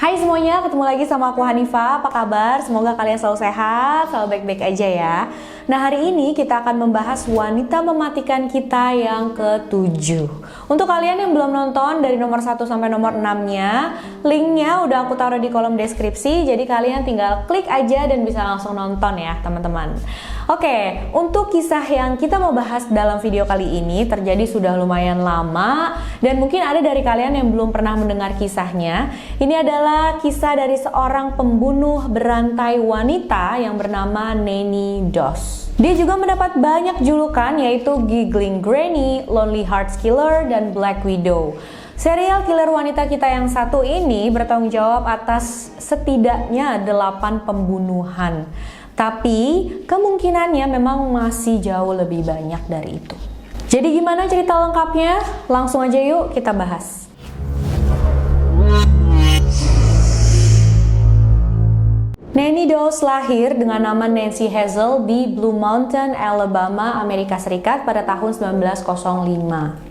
Hai semuanya, ketemu lagi sama aku Hanifah. Apa kabar? Semoga kalian selalu sehat, selalu baik-baik aja ya. Nah, hari ini kita akan membahas wanita mematikan kita yang ke-7. Untuk kalian yang belum nonton dari nomor 1 sampai nomor 6-nya, linknya udah aku taruh di kolom deskripsi, jadi kalian tinggal klik aja dan bisa langsung nonton ya teman-teman. Oke, untuk kisah yang kita mau bahas dalam video kali ini terjadi sudah lumayan lama dan mungkin ada dari kalian yang belum pernah mendengar kisahnya. Ini adalah kisah dari seorang pembunuh berantai wanita yang bernama Nanny Doss. Dia juga mendapat banyak julukan yaitu Giggling Granny, Lonely Hearts Killer, dan Black Widow. Serial killer wanita kita yang satu ini bertanggung jawab atas setidaknya 8 pembunuhan. Tapi kemungkinannya memang masih jauh lebih banyak dari itu. Jadi gimana cerita lengkapnya? Langsung aja yuk kita bahas. Nanny Doss lahir dengan nama Nancy Hazel di Blue Mountain, Alabama, Amerika Serikat pada tahun 1905.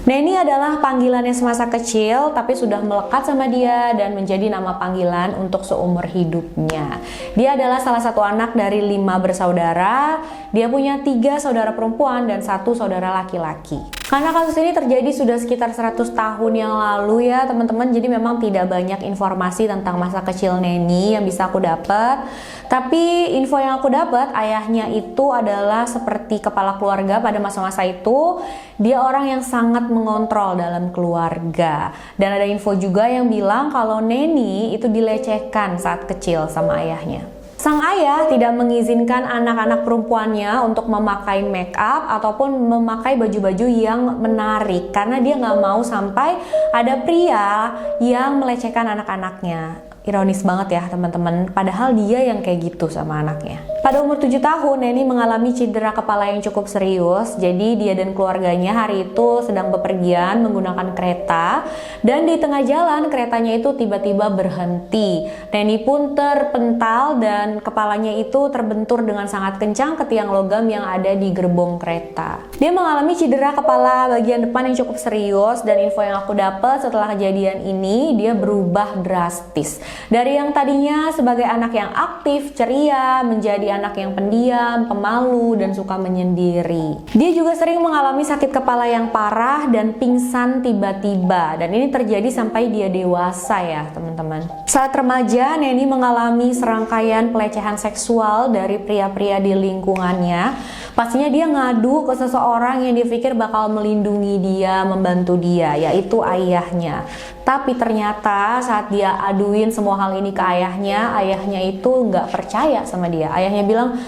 Nanny adalah panggilannya semasa kecil, tapi sudah melekat sama dia dan menjadi nama panggilan untuk seumur hidupnya. Dia adalah salah satu anak dari 5 bersaudara. Dia punya 3 saudara perempuan dan 1 saudara laki-laki. Karena kasus ini terjadi sudah sekitar 100 tahun yang lalu ya teman-teman, jadi memang tidak banyak informasi tentang masa kecil Nanny yang bisa aku dapat. Tapi info yang aku dapat, ayahnya itu adalah seperti kepala keluarga pada masa-masa itu. Dia orang yang sangat mengontrol dalam keluarga. Dan ada info juga yang bilang kalau Nanny itu dilecehkan saat kecil sama ayahnya. Sang ayah tidak mengizinkan anak-anak perempuannya untuk memakai make up ataupun memakai baju-baju yang menarik karena dia nggak mau sampai ada pria yang melecehkan anak-anaknya. Ironis banget ya teman-teman, padahal dia yang kayak gitu sama anaknya. Pada umur 7 tahun, Nanny mengalami cedera kepala yang cukup serius. Jadi dia dan keluarganya hari itu sedang bepergian menggunakan kereta. Dan di tengah jalan keretanya itu tiba-tiba berhenti. Nanny pun terpental dan kepalanya itu terbentur dengan sangat kencang ke tiang logam yang ada di gerbong kereta. Dia mengalami cedera kepala bagian depan yang cukup serius. Dan info yang aku dapat setelah kejadian ini, dia berubah drastis. Dari yang tadinya sebagai anak yang aktif, ceria, menjadi anak yang pendiam, pemalu, dan suka menyendiri. Dia juga sering mengalami sakit kepala yang parah dan pingsan tiba-tiba. Dan ini terjadi sampai dia dewasa ya teman-teman. Saat remaja, Nanny mengalami serangkaian pelecehan seksual dari pria-pria di lingkungannya. Pastinya dia ngadu ke seseorang yang dia pikir bakal melindungi dia, membantu dia, yaitu ayahnya. Tapi ternyata saat dia aduin semua hal ini ke ayahnya itu nggak percaya sama dia. Ayahnya bilang,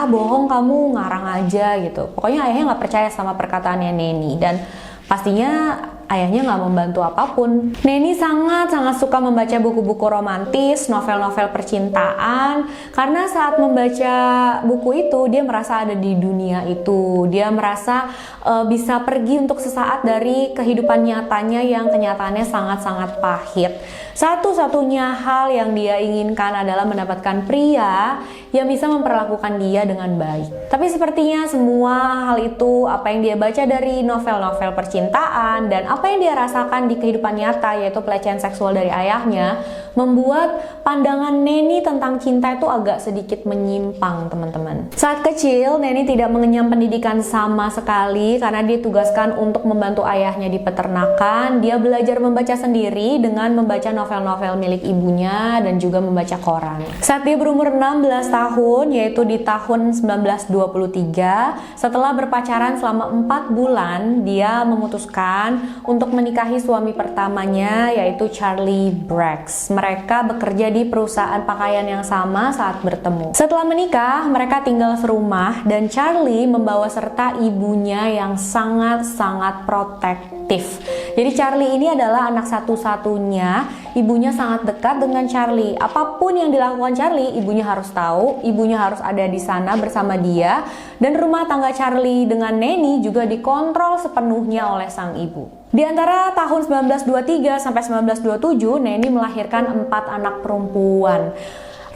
bohong kamu, ngarang aja gitu. Pokoknya ayahnya nggak percaya sama perkataannya Nanny. Dan pastinya ayahnya nggak membantu apapun. Nanny sangat-sangat suka membaca buku-buku romantis, novel-novel percintaan. Karena saat membaca buku itu, dia merasa ada di dunia itu. Dia merasa bisa pergi untuk sesaat dari kehidupan nyatanya yang kenyataannya sangat-sangat pahit. Satu-satunya hal yang dia inginkan adalah mendapatkan pria yang bisa memperlakukan dia dengan baik. Tapi sepertinya semua hal itu, apa yang dia baca dari novel-novel percintaan dan apa yang dia rasakan di kehidupan nyata, yaitu pelecehan seksual dari ayahnya, membuat pandangan Nanny tentang cinta itu agak sedikit menyimpang teman-teman. Saat kecil, Nanny tidak mengenyam pendidikan sama sekali karena dia ditugaskan untuk membantu ayahnya di peternakan. Dia belajar membaca sendiri dengan membaca novel-novel milik ibunya dan juga membaca koran. Saat dia berumur 16 tahun, yaitu di tahun 1923, setelah berpacaran selama 4 bulan, dia memutuskan untuk menikahi suami pertamanya, yaitu Charlie Braggs. Mereka bekerja di perusahaan pakaian yang sama saat bertemu. Setelah menikah, mereka tinggal serumah dan Charlie membawa serta ibunya yang sangat-sangat protektif. Jadi Charlie ini adalah anak satu-satunya. Ibunya sangat dekat dengan Charlie. Apapun yang dilakukan Charlie, ibunya harus tahu, ibunya harus ada di sana bersama dia. Dan rumah tangga Charlie dengan Nanny juga dikontrol sepenuhnya oleh sang ibu. Di antara tahun 1923 sampai 1927, Nanny melahirkan 4 anak perempuan.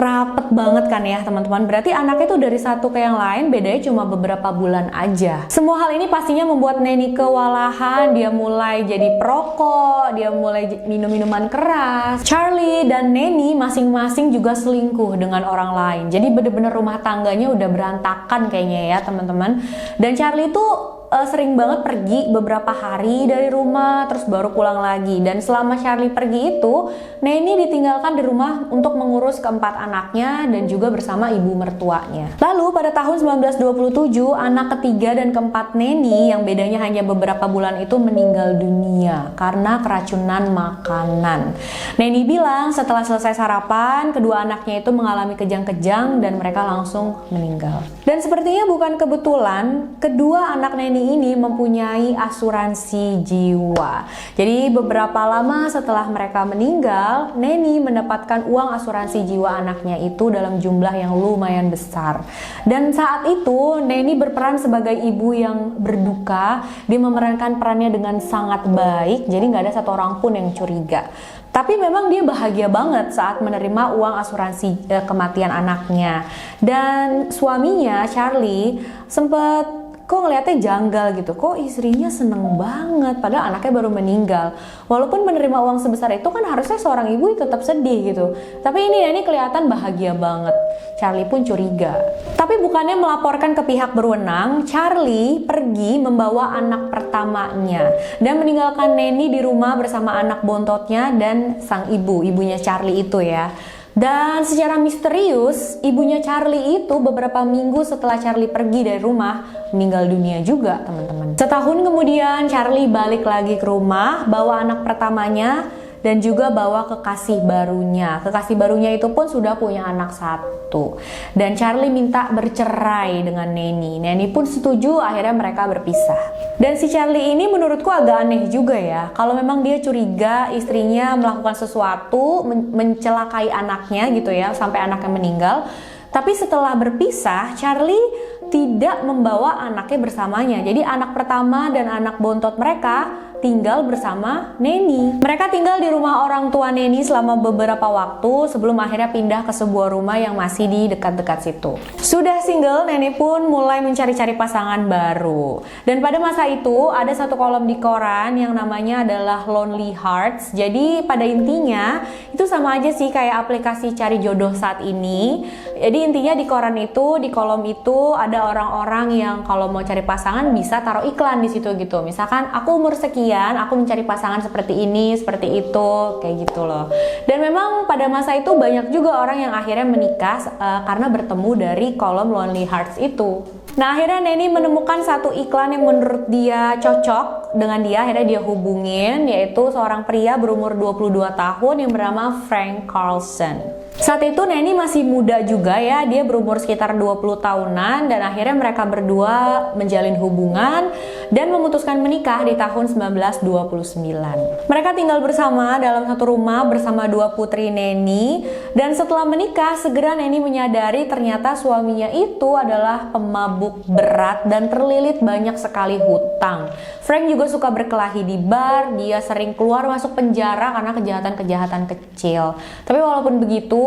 Rapet banget kan ya teman-teman. Berarti anaknya tuh dari satu ke yang lain bedanya cuma beberapa bulan aja. Semua hal ini pastinya membuat Nanny kewalahan. Dia mulai jadi perokok, dia mulai minum minuman keras. Charlie dan Nanny masing-masing juga selingkuh dengan orang lain. Jadi bener-bener rumah tangganya udah berantakan kayaknya ya teman-teman. Dan Charlie tuh sering banget pergi beberapa hari dari rumah terus baru pulang lagi. Dan selama Charlie pergi itu, Nanny ditinggalkan di rumah untuk mengurus keempat anaknya dan juga bersama ibu mertuanya. Lalu pada tahun 1927, anak ketiga dan keempat Nanny yang bedanya hanya beberapa bulan itu meninggal dunia karena keracunan makanan. Nanny bilang setelah selesai sarapan, kedua anaknya itu mengalami kejang-kejang dan mereka langsung meninggal. Dan sepertinya bukan kebetulan, kedua anak Nanny ini mempunyai asuransi jiwa. Jadi beberapa lama setelah mereka meninggal, Nanny mendapatkan uang asuransi jiwa anaknya itu dalam jumlah yang lumayan besar. Dan saat itu Nanny berperan sebagai ibu yang berduka. Dia memerankan perannya dengan sangat baik, jadi nggak ada satu orang pun yang curiga. Tapi memang dia bahagia banget saat menerima uang asuransi kematian anaknya. Dan suaminya Charlie sempat kok ngeliatnya janggal gitu, kok istrinya seneng banget padahal anaknya baru meninggal. Walaupun menerima uang sebesar itu kan harusnya seorang ibu tetap sedih gitu. Tapi ini kelihatan bahagia banget. Charlie pun curiga. Tapi bukannya melaporkan ke pihak berwenang, Charlie pergi membawa anak pertamanya dan meninggalkan Nanny di rumah bersama anak bontotnya dan sang ibunya Charlie itu ya. Dan secara misterius, ibunya Charlie itu beberapa minggu setelah Charlie pergi dari rumah meninggal dunia juga teman-teman. Setahun kemudian Charlie balik lagi ke rumah, bawa anak pertamanya dan juga bawa kekasih barunya. Kekasih barunya itu pun sudah punya anak satu. Dan Charlie minta bercerai dengan Nanny. Nanny pun setuju, akhirnya mereka berpisah. Dan si Charlie ini menurutku agak aneh juga ya. Kalau memang dia curiga istrinya melakukan sesuatu, mencelakai anaknya gitu ya, sampai anaknya meninggal. Tapi setelah berpisah, Charlie tidak membawa anaknya bersamanya. Jadi anak pertama dan anak bontot mereka tinggal bersama Nanny. Mereka tinggal di rumah orang tua Nanny selama beberapa waktu sebelum akhirnya pindah ke sebuah rumah yang masih di dekat-dekat situ. Sudah single, Nanny pun mulai mencari-cari pasangan baru. Dan pada masa itu ada satu kolom di koran yang namanya adalah Lonely Hearts. Jadi pada intinya itu sama aja sih kayak aplikasi cari jodoh saat ini. Jadi intinya di koran itu, di kolom itu ada orang-orang yang kalau mau cari pasangan bisa taruh iklan di situ gitu. Misalkan aku umur sekian, aku mencari pasangan seperti ini, seperti itu, kayak gitu loh. Dan memang pada masa itu banyak juga orang yang akhirnya menikah karena bertemu dari kolom Lonely Hearts itu. Nah akhirnya Nanny menemukan satu iklan yang menurut dia cocok dengan dia, akhirnya dia hubungin, yaitu seorang pria berumur 22 tahun yang bernama Frank Carlson. Saat itu Nanny masih muda juga ya, dia berumur sekitar 20 tahunan dan akhirnya mereka berdua menjalin hubungan dan memutuskan menikah di tahun 1929. Mereka tinggal bersama dalam satu rumah bersama dua putri Nanny dan setelah menikah segera Nanny menyadari ternyata suaminya itu adalah pemabuk berat dan terlilit banyak sekali hutang. Frank juga suka berkelahi di bar, dia sering keluar masuk penjara karena kejahatan-kejahatan kecil. Tapi walaupun begitu,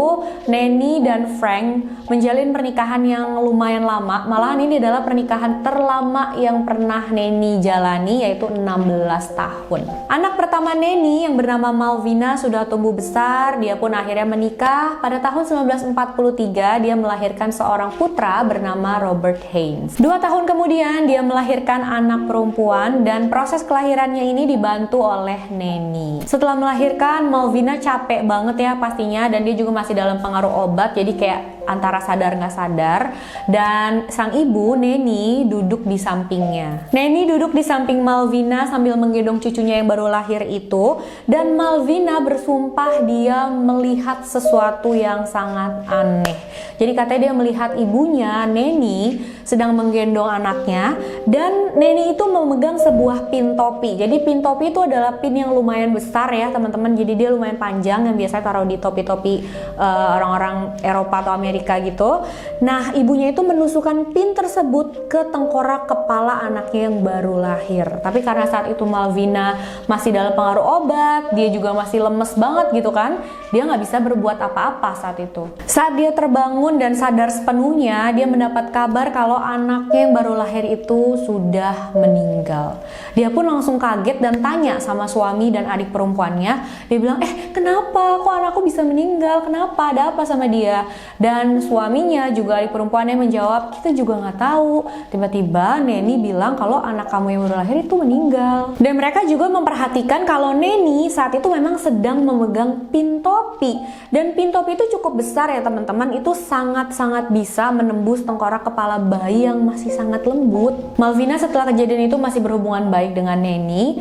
Nanny dan Frank menjalin pernikahan yang lumayan lama. Malahan ini adalah pernikahan terlama yang pernah Nanny jalani, yaitu 16 tahun. Anak pertama Nanny yang bernama Malvina sudah tumbuh besar. Dia pun akhirnya menikah. Pada tahun 1943 dia melahirkan seorang putra bernama Robert Haynes. 2 tahun kemudian dia melahirkan anak perempuan dan proses kelahirannya ini dibantu oleh Nanny. Setelah melahirkan, Malvina capek banget ya pastinya dan dia juga masih dalam pengaruh obat, jadi kayak antara sadar nggak sadar. Dan sang ibu Nanny duduk di sampingnya. Nanny duduk di samping Malvina sambil menggendong cucunya yang baru lahir itu, dan Malvina bersumpah dia melihat sesuatu yang sangat aneh. Jadi katanya dia melihat ibunya Nanny sedang menggendong anaknya dan Nanny itu memegang sebuah pin topi. Jadi pin topi itu adalah pin yang lumayan besar ya teman-teman, jadi dia lumayan panjang yang biasanya taruh di topi-topi orang-orang Eropa atau Amerika gitu. Nah, ibunya itu menusukkan pin tersebut ke tengkorak kepala anaknya yang baru lahir. Tapi karena saat itu Malvina masih dalam pengaruh obat, dia juga masih lemes banget gitu kan, dia nggak bisa berbuat apa-apa saat itu. Saat dia terbangun dan sadar sepenuhnya, dia mendapat kabar kalau anaknya yang baru lahir itu sudah meninggal. Dia pun langsung kaget dan tanya sama suami dan adik perempuannya. Dia bilang, kenapa kok anakku bisa meninggal? Kenapa? Ada apa sama dia? Dan suaminya juga adik perempuannya menjawab, kita juga nggak tahu. Tiba-tiba Neni bilang kalau anak kamu yang baru lahir itu meninggal. Dan mereka juga memperhatikan kalau Neni saat itu memang sedang memegang pin topi. Dan pin topi itu cukup besar ya teman-teman. Itu sangat-sangat bisa menembus tengkorak kepala bayi yang masih sangat lembut. Malvina setelah kejadian itu masih berhubungan baik dengan Neni.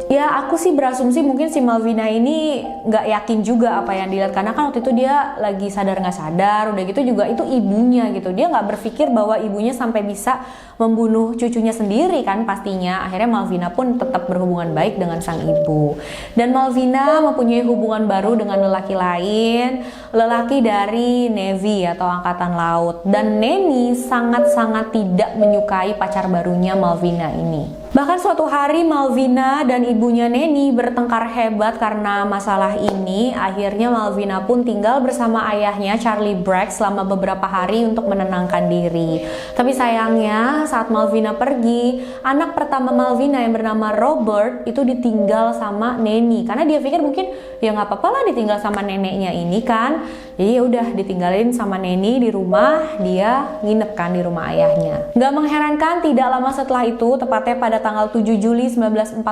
Ya aku sih berasumsi mungkin si Malvina ini nggak yakin juga apa yang dilihat, karena kan waktu itu dia lagi sadar nggak sadar, udah gitu juga itu ibunya gitu, dia nggak berpikir bahwa ibunya sampai bisa membunuh cucunya sendiri kan pastinya. Akhirnya Malvina pun tetap berhubungan baik dengan sang ibu, dan Malvina mempunyai hubungan baru dengan lelaki lain, lelaki dari Navy atau Angkatan Laut, dan Neni sangat-sangat tidak menyukai pacar barunya Malvina ini. Bahkan suatu hari Malvina dan ibunya Neni bertengkar hebat karena masalah ini. Akhirnya Malvina pun tinggal bersama ayahnya Charlie Bragg selama beberapa hari untuk menenangkan diri. Tapi sayangnya saat Malvina pergi, anak pertama Malvina yang bernama Robert itu ditinggal sama Neni. Karena dia pikir mungkin ya nggak apa-apa lah ditinggal sama neneknya ini kan. Jadi ya udah ditinggalin sama Neni di rumah, dia nginep kan di rumah ayahnya. Nggak mengherankan tidak lama setelah itu, tepatnya pada tanggal 7 Juli 1945,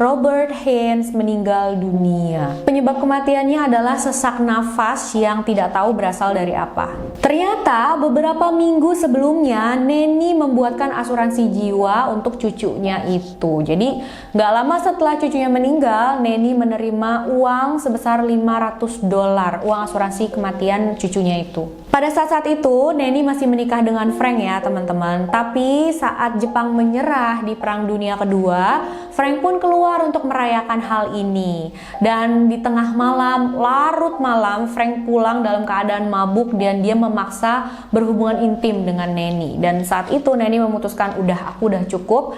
Robert Haynes meninggal dunia. Penyebab kematiannya adalah sesak nafas yang tidak tahu berasal dari apa. Ternyata beberapa minggu sebelumnya Neni membuatkan asuransi jiwa untuk cucunya itu. Jadi nggak lama setelah cucunya meninggal, Neni menerima uang sebesar $500, uang asuransi kematian cucunya itu. Pada saat itu Neni masih menikah dengan Frank ya teman-teman. Tapi saat Jepang menyerah di Perang Dunia Kedua, Frank pun keluar untuk merayakan hal ini. Dan di tengah malam, larut malam, Frank pulang dalam keadaan mabuk dan dia memaksa berhubungan intim dengan Neni. Dan saat itu Neni memutuskan, aku udah cukup.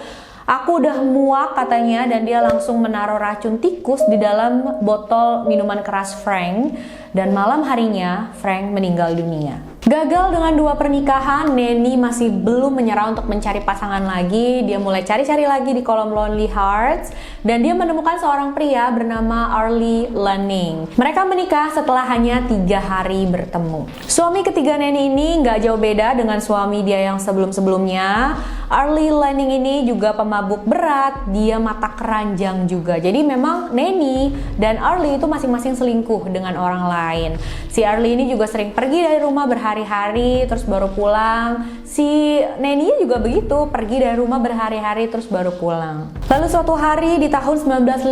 Aku udah muak katanya, dan dia langsung menaruh racun tikus di dalam botol minuman keras Frank. Dan malam harinya Frank meninggal dunia. Gagal dengan 2 pernikahan, Neni masih belum menyerah untuk mencari pasangan lagi. Dia mulai cari-cari lagi di kolom Lonely Hearts, dan dia menemukan seorang pria bernama Arlie Lanning. Mereka menikah setelah hanya 3 hari bertemu. Suami ketiga Neni ini nggak jauh beda dengan suami dia yang sebelum-sebelumnya. Arlie Lanning ini juga pemabuk berat, dia mata keranjang juga. Jadi memang Neni dan Arlie itu masing-masing selingkuh dengan orang lain. Si Arlie ini juga sering pergi dari rumah berhari-hari terus baru pulang. Si Neni juga begitu, pergi dari rumah berhari-hari terus baru pulang. Lalu suatu hari di tahun 1950,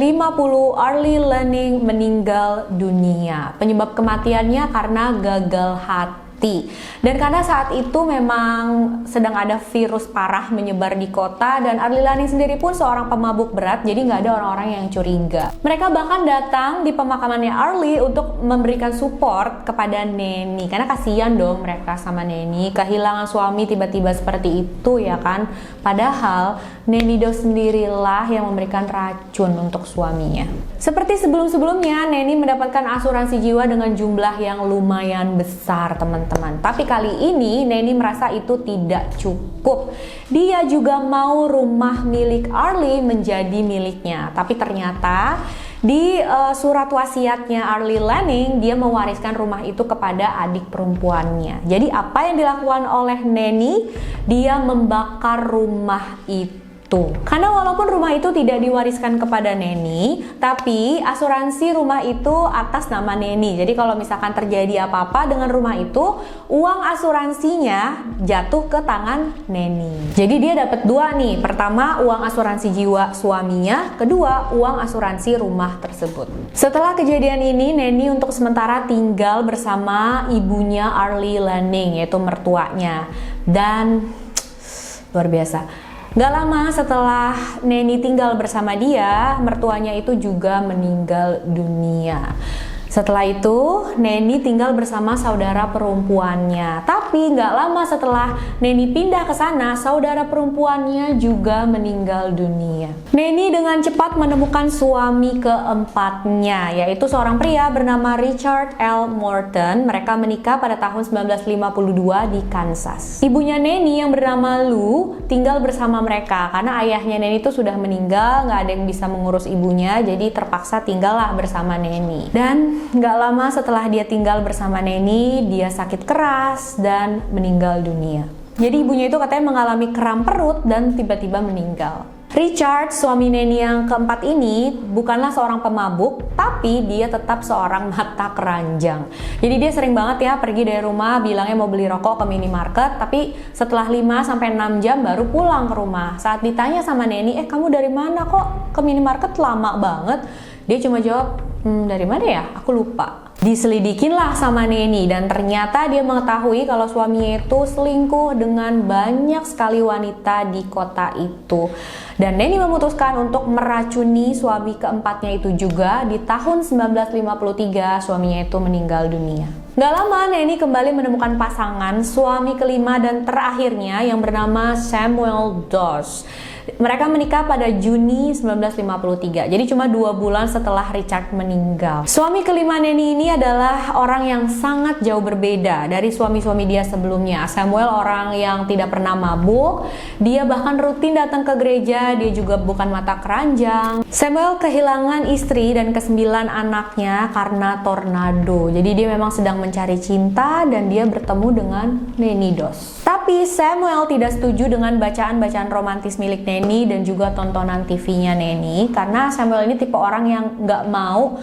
Arlie Lanning meninggal dunia. Penyebab kematiannya karena gagal hati. Dan karena saat itu memang sedang ada virus parah menyebar di kota, dan Arlie Lanning sendiri pun seorang pemabuk berat, jadi nggak ada orang-orang yang curiga. Mereka bahkan datang di pemakamannya Arlie untuk memberikan support kepada Neni, karena kasihan dong mereka sama Neni, kehilangan suami tiba-tiba seperti itu ya kan. Padahal Neni Do sendirilah yang memberikan racun untuk suaminya. Seperti sebelum-sebelumnya, Neni mendapatkan asuransi jiwa dengan jumlah yang lumayan besar teman-teman. Tapi kali ini Neni merasa itu tidak cukup. Dia juga mau rumah milik Arlie menjadi miliknya. Tapi ternyata di surat wasiatnya Arlie Lanning, dia mewariskan rumah itu kepada adik perempuannya. Jadi apa yang dilakukan oleh Neni? Dia membakar rumah itu. Karena walaupun rumah itu tidak diwariskan kepada Neni, tapi asuransi rumah itu atas nama Neni. Jadi kalau misalkan terjadi apa-apa dengan rumah itu, uang asuransinya jatuh ke tangan Neni. Jadi dia dapat 2 nih. Pertama, uang asuransi jiwa suaminya. Kedua, uang asuransi rumah tersebut. Setelah kejadian ini, Neni untuk sementara tinggal bersama ibunya Arlie Lanning, yaitu mertuanya. Dan luar biasa, gak lama setelah Neni tinggal bersama dia, mertuanya itu juga meninggal dunia. Setelah itu, Neni tinggal bersama saudara perempuannya. Tapi nggak lama setelah Neni pindah ke sana, saudara perempuannya juga meninggal dunia. Neni dengan cepat menemukan suami keempatnya, yaitu seorang pria bernama Richard L. Morton. Mereka menikah pada tahun 1952 di Kansas. Ibunya Neni yang bernama Lou tinggal bersama mereka karena ayahnya Neni itu sudah meninggal, nggak ada yang bisa mengurus ibunya, jadi terpaksa tinggallah bersama Neni. Dan nggak lama setelah dia tinggal bersama Neni, dia sakit keras dan meninggal dunia. Jadi ibunya itu katanya mengalami kram perut dan tiba-tiba meninggal. Richard, suami Neni yang keempat ini, bukanlah seorang pemabuk, tapi dia tetap seorang mata keranjang. Jadi dia sering banget ya pergi dari rumah, bilangnya mau beli rokok ke minimarket, tapi setelah 5-6 jam baru pulang ke rumah. Saat ditanya sama Neni, kamu dari mana kok ke minimarket lama banget? Dia cuma jawab, dari mana ya? Aku lupa. Diselidikinlah sama Neni dan ternyata dia mengetahui kalau suaminya itu selingkuh dengan banyak sekali wanita di kota itu. Dan Neni memutuskan untuk meracuni suami keempatnya itu juga. Di tahun 1953 suaminya itu meninggal dunia. Gak lama Neni kembali menemukan pasangan suami kelima dan terakhirnya yang bernama Samuel Doss. Mereka menikah pada Juni 1953, jadi cuma 2 bulan setelah Richard meninggal. Suami kelima Neni ini adalah orang yang sangat jauh berbeda dari suami-suami dia sebelumnya. Samuel orang yang tidak pernah mabuk, dia bahkan rutin datang ke gereja, dia juga bukan mata keranjang. Samuel kehilangan istri dan ke-9 anaknya karena tornado. Jadi dia memang sedang mencari cinta dan dia bertemu dengan Neni Doss. Tapi Samuel tidak setuju dengan bacaan-bacaan romantis milik Neni dan juga tontonan TV-nya Neni, karena Samuel ini tipe orang yang nggak mau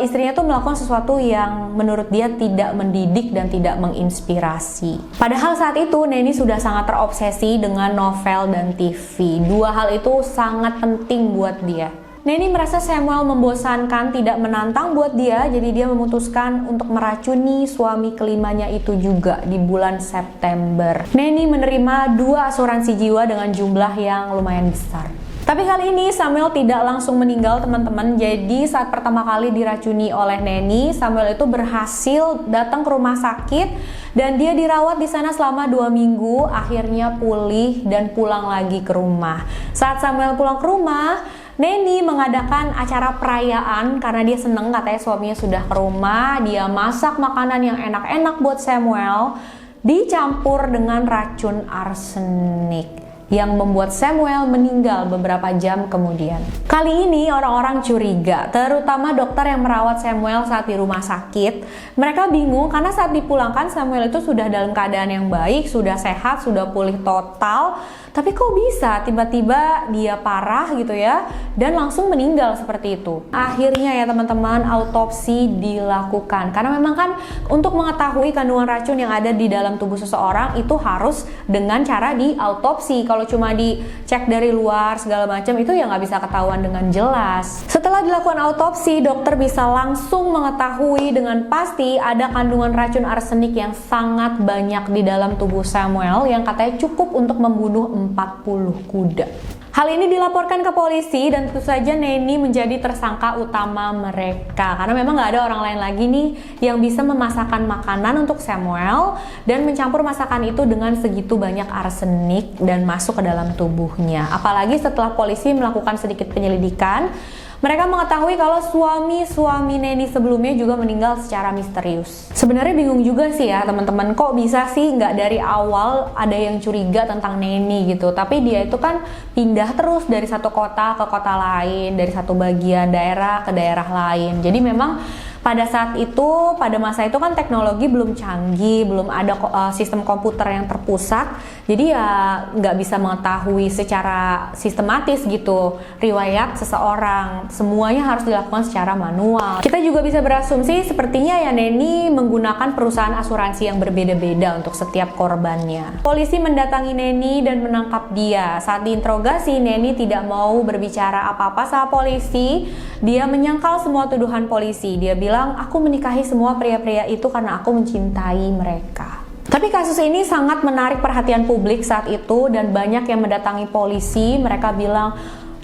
istrinya tuh melakukan sesuatu yang menurut dia tidak mendidik dan tidak menginspirasi. Padahal saat itu Neni sudah sangat terobsesi dengan novel dan TV. 2 hal itu sangat penting buat dia. Neni merasa Samuel membosankan, tidak menantang buat dia, jadi dia memutuskan untuk meracuni suami kelimanya itu juga di bulan September. Neni menerima 2 asuransi jiwa dengan jumlah yang lumayan besar. Tapi kali ini Samuel tidak langsung meninggal teman-teman. Jadi saat pertama kali diracuni oleh Neni, Samuel itu berhasil datang ke rumah sakit dan dia dirawat di sana selama 2 minggu. Akhirnya pulih dan pulang lagi ke rumah. Saat Samuel pulang ke rumah, Neni mengadakan acara perayaan karena dia seneng katanya suaminya sudah ke rumah. Dia masak makanan yang enak-enak buat Samuel, dicampur dengan racun arsenik yang membuat Samuel meninggal beberapa jam kemudian. Kali ini orang-orang curiga, terutama dokter yang merawat Samuel saat di rumah sakit. Mereka bingung karena saat dipulangkan Samuel itu sudah dalam keadaan yang baik, sudah sehat, sudah pulih total. Tapi kok bisa tiba-tiba dia parah gitu ya, dan langsung meninggal seperti itu. Akhirnya ya teman-teman, autopsi dilakukan. Karena memang kan untuk mengetahui kandungan racun yang ada di dalam tubuh seseorang itu harus dengan cara di autopsi. Kalau cuma dicek dari luar segala macam itu ya nggak bisa ketahuan dengan jelas. Setelah dilakukan autopsi, dokter bisa langsung mengetahui dengan pasti ada kandungan racun arsenik yang sangat banyak di dalam tubuh Samuel yang katanya cukup untuk membunuh 40 kuda. Hal ini dilaporkan ke polisi dan tentu saja Neni menjadi tersangka utama mereka karena memang nggak ada orang lain lagi nih yang bisa memasakkan makanan untuk Samuel dan mencampur masakan itu dengan segitu banyak arsenik dan masuk ke dalam tubuhnya. Apalagi setelah polisi melakukan sedikit penyelidikan, mereka mengetahui kalau suami Neni sebelumnya juga meninggal secara misterius. Sebenarnya bingung juga sih ya teman-teman, kok bisa sih nggak dari awal ada yang curiga tentang Neni gitu. Tapi dia itu kan pindah terus dari satu kota ke kota lain, dari satu bagian daerah ke daerah lain. Jadi memang pada saat itu, pada masa itu kan teknologi belum canggih, belum ada sistem komputer yang terpusat, jadi ya nggak bisa mengetahui secara sistematis gitu riwayat seseorang. Semuanya harus dilakukan secara manual. Kita juga bisa berasumsi sepertinya ya Neni menggunakan perusahaan asuransi yang berbeda-beda untuk setiap korbannya. Polisi mendatangi Neni dan menangkap dia. Saat diinterogasi, Neni tidak mau berbicara apa-apa sama polisi. Dia menyangkal semua tuduhan polisi. Dia bilang, aku menikahi semua pria-pria itu karena aku mencintai mereka. Tapi kasus ini sangat menarik perhatian publik saat itu dan banyak yang mendatangi polisi. Mereka bilang,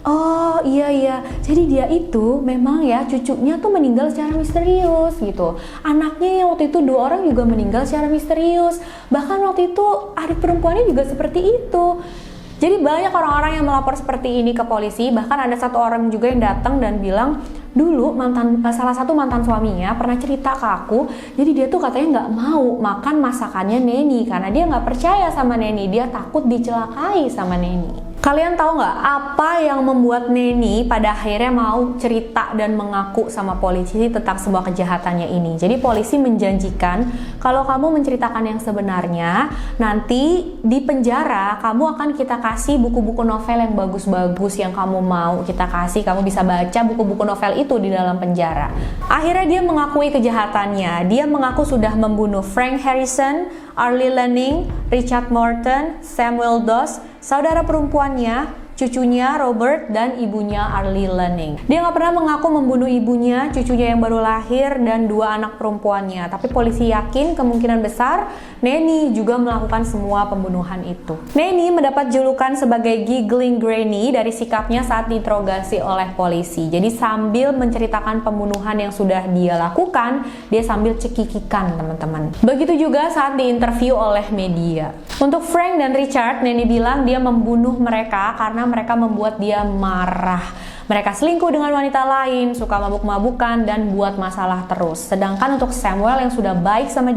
Oh iya, jadi dia itu memang ya cucunya tuh meninggal secara misterius gitu. Anaknya yang waktu itu 2 orang juga meninggal secara misterius. Bahkan waktu itu adik perempuannya juga seperti itu. Jadi banyak orang-orang yang melapor seperti ini ke polisi. Bahkan ada 1 orang juga yang datang dan bilang, dulu salah satu mantan suaminya pernah cerita ke aku, jadi dia tuh katanya nggak mau makan masakannya Neni karena dia nggak percaya sama Neni, dia takut dicelakai sama Neni. Kalian tahu nggak apa yang membuat Neni pada akhirnya mau cerita dan mengaku sama polisi tentang sebuah kejahatannya ini? Jadi polisi menjanjikan kalau kamu menceritakan yang sebenarnya, nanti di penjara kamu akan kita kasih buku-buku novel yang bagus-bagus yang kamu mau kita kasih, kamu bisa baca buku-buku novel itu di dalam penjara. Akhirnya dia mengakui kejahatannya. Dia mengaku sudah membunuh Frank Harrison, Arlie Lanning, Richard Morton, Samuel Doss, saudara perempuannya, cucunya Robert, dan ibunya Arlie Lanning. Dia nggak pernah mengaku membunuh ibunya, cucunya yang baru lahir, dan 2 anak perempuannya. Tapi polisi yakin kemungkinan besar Neni juga melakukan semua pembunuhan itu. Neni mendapat julukan sebagai Giggling Granny dari sikapnya saat diinterogasi oleh polisi. Jadi sambil menceritakan pembunuhan yang sudah dia lakukan, dia sambil cekikikan teman-teman. Begitu juga saat diinterview oleh media. Untuk Frank dan Richard, Neni bilang dia membunuh mereka karena mereka membuat dia marah. Mereka selingkuh dengan wanita lain, suka mabuk-mabukan, dan buat masalah terus. Sedangkan untuk Samuel yang sudah baik sama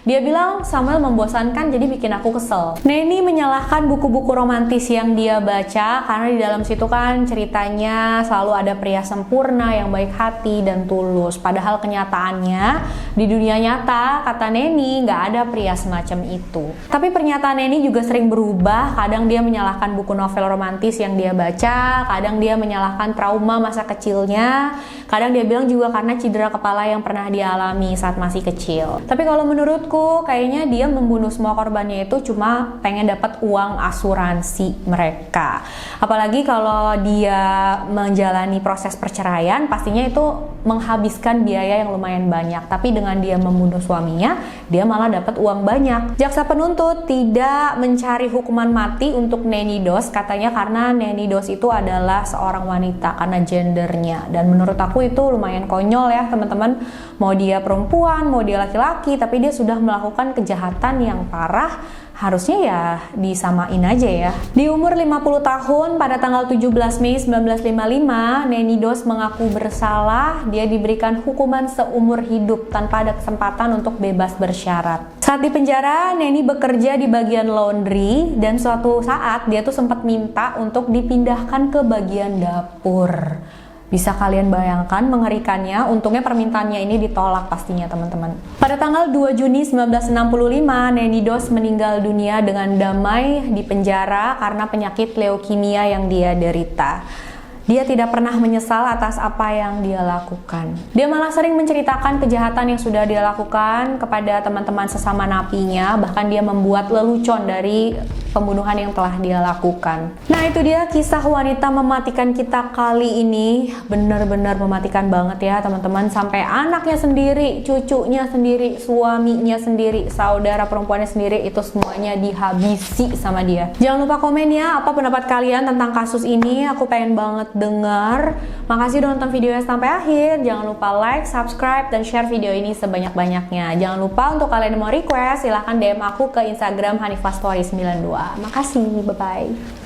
dia bilang Samuel membosankan jadi bikin aku kesel. Neni menyalahkan buku-buku romantis yang dia baca karena di dalam situ kan ceritanya selalu ada pria sempurna yang baik hati dan tulus. Padahal kenyataannya di dunia nyata, kata Neni, nggak ada pria semacam itu. Tapi pernyataan Neni juga sering berubah. Kadang dia menyalahkan buku novel romantis yang dia baca, kadang dia menyalahkan trauma masa kecilnya, kadang dia bilang juga karena cedera kepala yang pernah dia alami saat masih kecil. Tapi kalau menurutku kayaknya dia membunuh semua korbannya itu cuma pengen dapat uang asuransi mereka. Apalagi kalau dia menjalani proses perceraian, pastinya itu menghabiskan biaya yang lumayan banyak. Tapi dengan dia membunuh suaminya, dia malah dapat uang banyak. Jaksa penuntut tidak mencari hukuman mati untuk Neni Doss, katanya karena Neni Doss itu adalah seorang wanita karena gendernya. Dan menurut aku itu lumayan konyol ya teman-teman. Mau dia perempuan, mau dia laki-laki, tapi dia sudah melakukan kejahatan yang parah, harusnya ya disamain aja ya. Di umur 50 tahun pada tanggal 17 Mei 1955, Neni Doss mengaku bersalah. Dia diberikan hukuman seumur hidup tanpa ada kesempatan untuk bebas bersyarat. Saat di penjara, Neni bekerja di bagian laundry dan suatu saat dia tuh sempat minta untuk dipindahkan ke bagian dapur. Bisa kalian bayangkan mengerikannya, untungnya permintaannya ini ditolak pastinya teman-teman. Pada tanggal 2 Juni 1965, Neni Doss meninggal dunia dengan damai di penjara karena penyakit leukemia yang dia derita. Dia tidak pernah menyesal atas apa yang dia lakukan. Dia malah sering menceritakan kejahatan yang sudah dia lakukan kepada teman-teman sesama napinya, bahkan dia membuat lelucon dari pembunuhan yang telah dia lakukan. Nah, itu dia kisah wanita mematikan kita kali ini. Benar-benar mematikan banget ya teman-teman. Sampai anaknya sendiri, cucunya sendiri, suaminya sendiri, saudara perempuannya sendiri, itu semuanya dihabisi sama dia. Jangan lupa komen ya, apa pendapat kalian tentang kasus ini. Aku pengen banget dengar. Makasih udah nonton videonya sampai akhir. Jangan lupa like, subscribe, dan share video ini sebanyak-banyaknya. Jangan lupa untuk kalian yang mau request, silahkan DM aku ke Instagram Hanifah Story 92. Makasih, bye-bye.